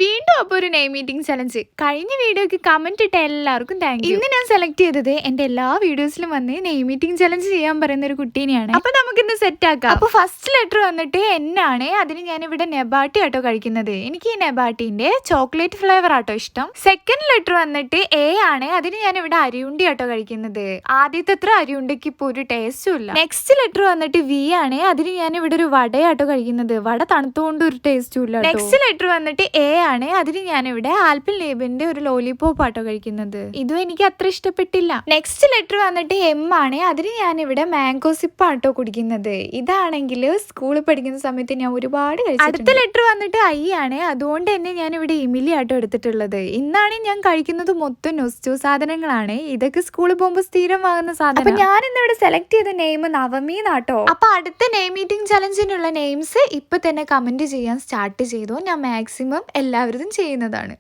വീണ്ടും അപ്പോൾ ഒരു നെയിം മീറ്റിംഗ് ചലഞ്ച്. കഴിഞ്ഞ വീഡിയോക്ക് കമന്റ് ഇട്ട എല്ലാവർക്കും താങ്ക് യു. ഇന്ന് ഞാൻ സെലക്ട് ചെയ്തത് എന്റെ എല്ലാ വീഡിയോസിലും വന്ന് നെയിം മീറ്റിംഗ് ചലഞ്ച് ചെയ്യാൻ പറയുന്ന ഒരു കുട്ടീനെയാണ്. അപ്പൊ നമുക്കിന്ന് സെറ്റ് ആക്കാം. അപ്പൊ ഫസ്റ്റ് ലെറ്റർ വന്നിട്ട് എന്നാണ്. അതിന് ഞാൻ ഇവിടെ നെബാട്ടി ആട്ടോ കഴിക്കുന്നത്. എനിക്ക് ഈ നെബാട്ടിന്റെ ചോക്ലേറ്റ് ഫ്ലേവർ ആട്ടോ ഇഷ്ടം. സെക്കൻഡ് ലെറ്റർ വന്നിട്ട് എ ആണ്. അതിന് ഞാൻ ഇവിടെ അരിയുണ്ടി ആട്ടോ കഴിക്കുന്നത്. ആദ്യത്തെ അത്ര അരിയുണ്ടിക്ക് ഇപ്പൊ ഒരു ടേസ്റ്റും ഇല്ല. നെക്സ്റ്റ് ലെറ്റർ വന്നിട്ട് വി ആണ്. അതിന് ഞാൻ ഇവിടെ ഒരു വടയാട്ടോ കഴിക്കുന്നത്. വട തണുത്തുകൊണ്ട് ഒരു ടേസ്റ്റും ഇല്ല. നെക്സ്റ്റ് ലെറ്റർ വന്നിട്ട് എ ആണ്. അതിന് ഞാൻ ഇവിടെ ആൽപ്പൻലീബിന്റെ ഒരു ലോലിപോപ്പ് ആട്ടോ കഴിക്കുന്നത്. ഇതും എനിക്ക് അത്ര ഇഷ്ടപ്പെട്ടില്ല. നെക്സ്റ്റ് ലെറ്റർ വന്നിട്ട് എം ആണ്. അതിന് ഞാൻ ഇവിടെ മാംഗോ സിപ്പ് ആട്ടോ കുടിക്കുന്നത്. ഇതാണെങ്കിൽ സ്കൂളിൽ പഠിക്കുന്ന സമയത്ത് ഞാൻ ഒരുപാട് കഴിച്ചു. അടുത്ത ലെറ്റർ വന്നിട്ട് ഐ ആണ്. അതുകൊണ്ട് തന്നെ ഞാൻ ഇവിടെ ഇമിലി ആട്ടോ എടുത്തിട്ടുള്ളത്. ഇന്നാണ് ഞാൻ കഴിക്കുന്നത് മൊത്തം നൊസ്റ്റു സാധനങ്ങളാണ്. ഇതൊക്കെ സ്കൂളിൽ പോകുമ്പോൾ സ്ഥിരം വാങ്ങുന്ന സാധനം. അപ്പൊ ഞാൻ ഇന്നിവിടെ സെലക്ട് ചെയ്ത നെയിം നവമി നാട്ടോ. അപ്പൊ അടുത്ത നെയിം മീറ്റിംഗ് ചലഞ്ചിനുള്ള നെയിംസ് ഇപ്പൊ തന്നെ കമന്റ് ചെയ്യാൻ സ്റ്റാർട്ട് ചെയ്തു. ഞാൻ മാക്സിമം എല്ലാവരും ചെയ്യുന്നതാണ്.